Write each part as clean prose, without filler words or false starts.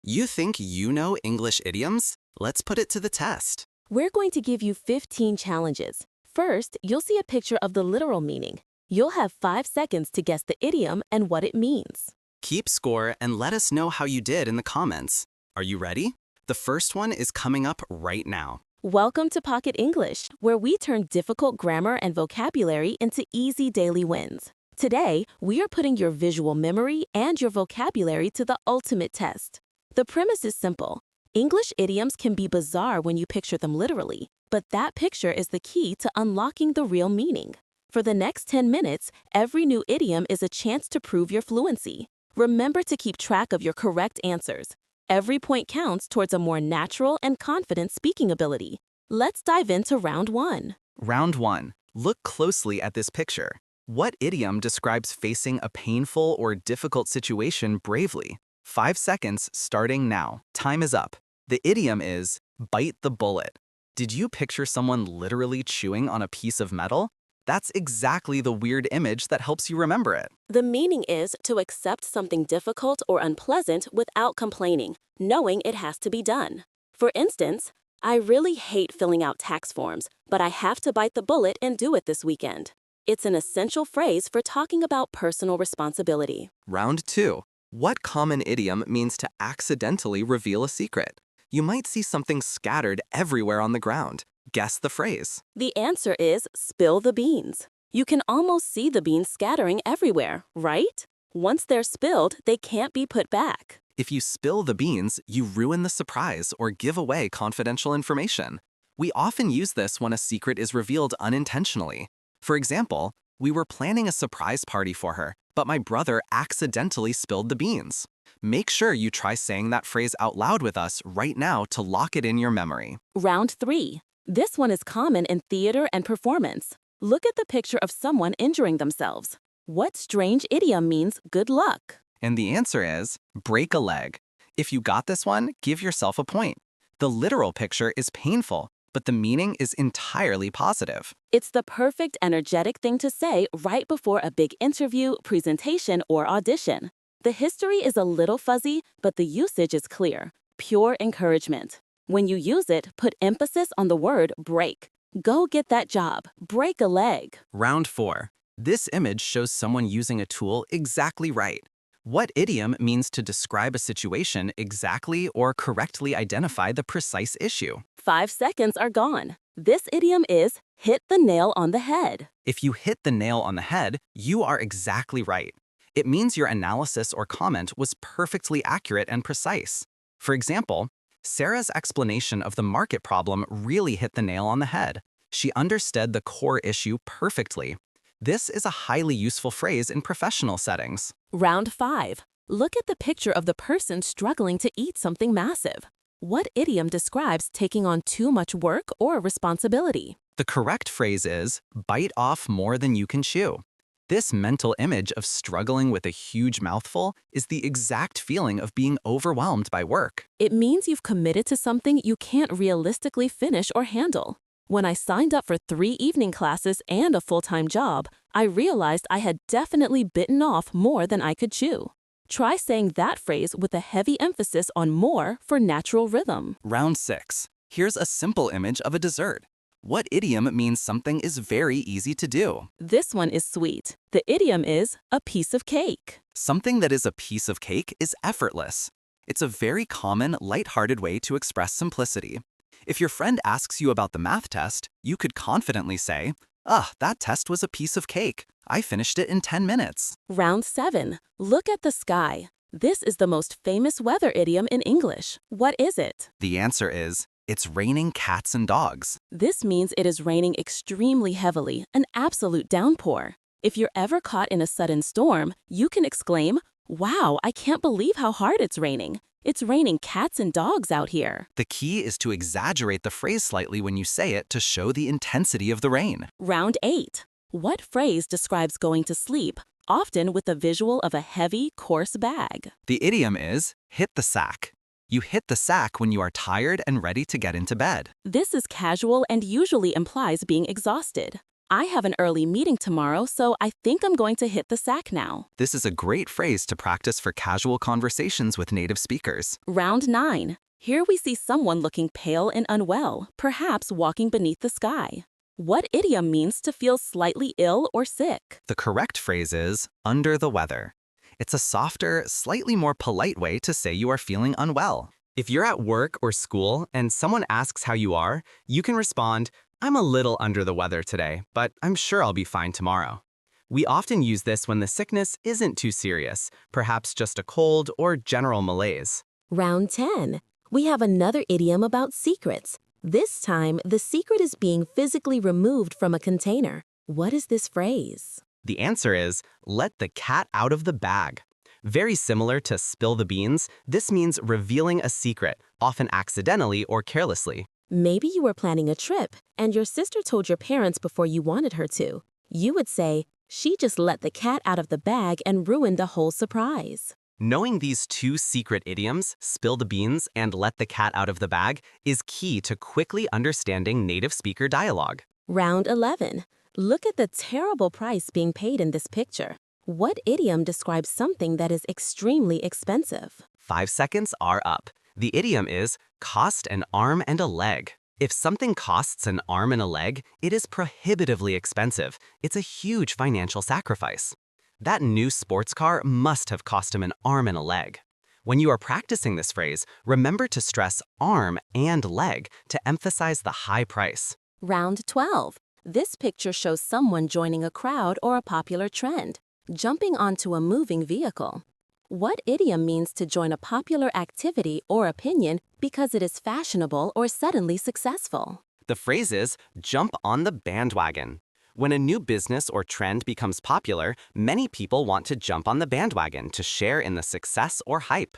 You think you know English idioms? Let's put it to the test. We're going to give you 15 challenges. First, you'll see a picture of the literal meaning. You'll have 5 seconds to guess the idiom and what it means. Keep score and let us know how you did in the comments. Are you ready? The first one is coming up right now. Welcome to Pocket English, where we turn difficult grammar and vocabulary into easy daily wins. Today, we are putting your visual memory and your vocabulary to the ultimate test. The premise is simple. English idioms can be bizarre when you picture them literally, but that picture is the key to unlocking the real meaning. For the next 10 minutes, every new idiom is a chance to prove your fluency. Remember to keep track of your correct answers. Every point counts towards a more natural and confident speaking ability. Let's dive into round 1. Round 1. Look closely at this picture. What idiom describes facing a painful or difficult situation bravely? 5 seconds starting now. Time is up. The idiom is bite the bullet. Did you picture someone literally chewing on a piece of metal? That's exactly the weird image that helps you remember it. The meaning is to accept something difficult or unpleasant without complaining, knowing it has to be done. For instance, I really hate filling out tax forms, but I have to bite the bullet and do it this weekend. It's an essential phrase for talking about personal responsibility. Round 2. What common idiom means to accidentally reveal a secret? You might see something scattered everywhere on the ground. Guess the phrase. The answer is spill the beans. You can almost see the beans scattering everywhere, right? Once they're spilled, they can't be put back. If you spill the beans, you ruin the surprise or give away confidential information. We often use this when a secret is revealed unintentionally. For example, we were planning a surprise party for her, but my brother accidentally spilled the beans. Make sure you try saying that phrase out loud with us right now to lock it in your memory. Round 3. This one is common in theater and performance. Look at the picture of someone injuring themselves. What strange idiom means good luck? And the answer is break a leg. If you got this one, give yourself a point. The literal picture is painful, but the meaning is entirely positive. It's the perfect energetic thing to say right before a big interview, presentation, or audition. The history is a little fuzzy, but the usage is clear. Pure encouragement. When you use it, put emphasis on the word break. Go get that job. Break a leg. Round 4. This image shows someone using a tool exactly right. What idiom means to describe a situation exactly or correctly identify the precise issue? 5 seconds are gone. This idiom is hit the nail on the head. If you hit the nail on the head, you are exactly right. It means your analysis or comment was perfectly accurate and precise. For example, Sarah's explanation of the market problem really hit the nail on the head. She understood the core issue perfectly. This is a highly useful phrase in professional settings. Round 5. Look at the picture of the person struggling to eat something massive. What idiom describes taking on too much work or responsibility? The correct phrase is bite off more than you can chew. This mental image of struggling with a huge mouthful is the exact feeling of being overwhelmed by work. It means you've committed to something you can't realistically finish or handle. When I signed up for 3 evening classes and a full-time job, I realized I had definitely bitten off more than I could chew. Try saying that phrase with a heavy emphasis on more for natural rhythm. Round 6. Here's a simple image of a dessert. What idiom means something is very easy to do? This one is sweet. The idiom is a piece of cake. Something that is a piece of cake is effortless. It's a very common, lighthearted way to express simplicity. If your friend asks you about the math test, you could confidently say, that test was a piece of cake. I finished it in 10 minutes. Round 7. Look at the sky. This is the most famous weather idiom in English. What is it? The answer is, it's raining cats and dogs. This means it is raining extremely heavily, an absolute downpour. If you're ever caught in a sudden storm, you can exclaim, "Wow, I can't believe how hard it's raining. It's raining cats and dogs out here." The key is to exaggerate the phrase slightly when you say it to show the intensity of the rain. Round 8. What phrase describes going to sleep, often with the visual of a heavy, coarse bag? The idiom is hit the sack. You hit the sack when you are tired and ready to get into bed. This is casual and usually implies being exhausted. I have an early meeting tomorrow, so I think I'm going to hit the sack now. This is a great phrase to practice for casual conversations with native speakers. Round 9. Here we see someone looking pale and unwell, perhaps walking beneath the sky. What idiom means to feel slightly ill or sick? The correct phrase is under the weather. It's a softer, slightly more polite way to say you are feeling unwell. If you're at work or school and someone asks how you are, you can respond, "I'm a little under the weather today, but I'm sure I'll be fine tomorrow." We often use this when the sickness isn't too serious, perhaps just a cold or general malaise. Round 10. We have another idiom about secrets. This time, the secret is being physically removed from a container. What is this phrase? The answer is, let the cat out of the bag. Very similar to spill the beans, this means revealing a secret, often accidentally or carelessly. Maybe you were planning a trip, and your sister told your parents before you wanted her to. You would say, she just let the cat out of the bag and ruined the whole surprise. Knowing these two secret idioms, spill the beans and let the cat out of the bag, is key to quickly understanding native speaker dialogue. Round 11. Look at the terrible price being paid in this picture. What idiom describes something that is extremely expensive? 5 seconds are up. The idiom is cost an arm and a leg. If something costs an arm and a leg, it is prohibitively expensive. It's a huge financial sacrifice. That new sports car must have cost him an arm and a leg. When you are practicing this phrase, remember to stress arm and leg to emphasize the high price. Round 12. This picture shows someone joining a crowd or a popular trend, jumping onto a moving vehicle. What idiom means to join a popular activity or opinion because it is fashionable or suddenly successful? The phrase is jump on the bandwagon. When a new business or trend becomes popular, many people want to jump on the bandwagon to share in the success or hype.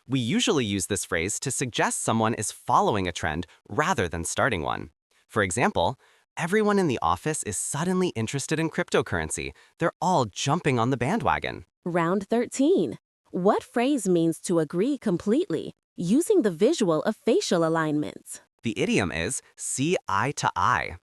We usually use this phrase to suggest someone is following a trend rather than starting one. For example, everyone in the office is suddenly interested in cryptocurrency. They're all jumping on the bandwagon. Round 13. What phrase means to agree completely, using the visual of facial alignments? The idiom is see eye to eye.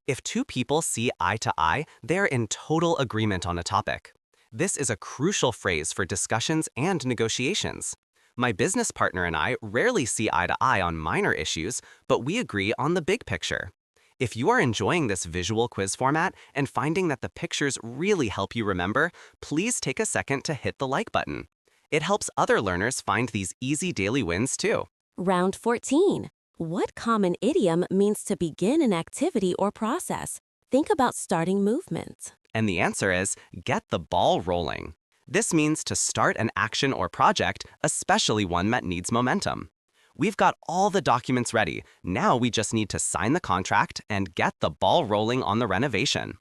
If two people see eye to eye, they're in total agreement on a topic. This is a crucial phrase for discussions and negotiations. My business partner and I rarely see eye to eye on minor issues, but we agree on the big picture. If you are enjoying this visual quiz format and finding that the pictures really help you remember, please take a second to hit the like button. It helps other learners find these easy daily wins too. Round 14. What common idiom means to begin an activity or process? Think about starting movement. And the answer is get the ball rolling. This means to start an action or project, especially one that needs momentum. We've got all the documents ready. Now we just need to sign the contract and get the ball rolling on the renovation.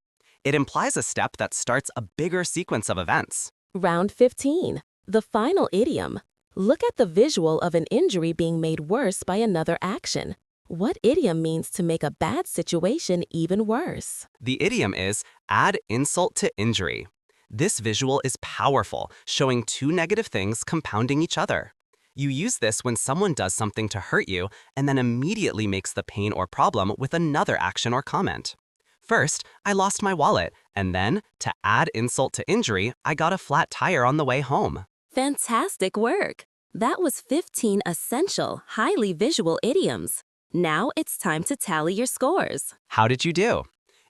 It implies a step that starts a bigger sequence of events. Round 15. The final idiom. Look at the visual of an injury being made worse by another action. What idiom means to make a bad situation even worse? The idiom is add insult to injury. This visual is powerful, showing two negative things compounding each other. You use this when someone does something to hurt you and then immediately makes the pain or problem with another action or comment. First, I lost my wallet, and then, to add insult to injury, I got a flat tire on the way home. Fantastic work! That was 15 essential, highly visual idioms. Now it's time to tally your scores. How did you do?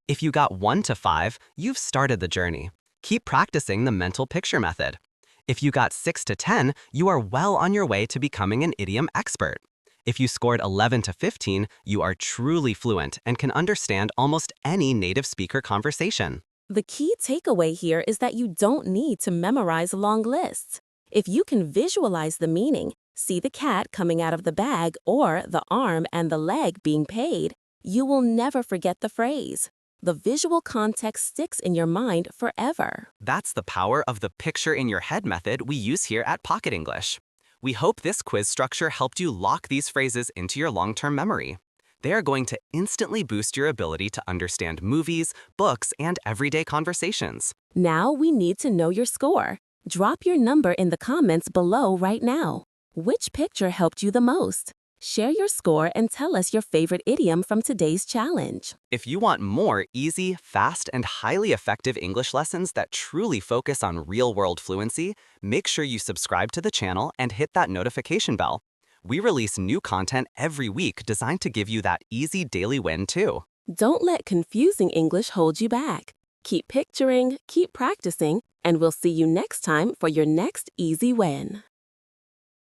If you got 1 to 5, you've started the journey. Keep practicing the mental picture method. If you got 6 to 10, you are well on your way to becoming an idiom expert. If you scored 11 to 15, you are truly fluent and can understand almost any native speaker conversation. The key takeaway here is that you don't need to memorize long lists. If you can visualize the meaning, see the cat coming out of the bag or the arm and the leg being paid, you will never forget the phrase. The visual context sticks in your mind forever. That's the power of the picture in your head method we use here at Pocket English. We hope this quiz structure helped you lock these phrases into your long-term memory. They are going to instantly boost your ability to understand movies, books, and everyday conversations. Now we need to know your score. Drop your number in the comments below right now. Which picture helped you the most? Share your score and tell us your favorite idiom from today's challenge. If you want more easy, fast, and highly effective English lessons that truly focus on real-world fluency, make sure you subscribe to the channel and hit that notification bell. We release new content every week designed to give you that easy daily win too. Don't let confusing English hold you back. Keep picturing, keep practicing, and we'll see you next time for your next easy win.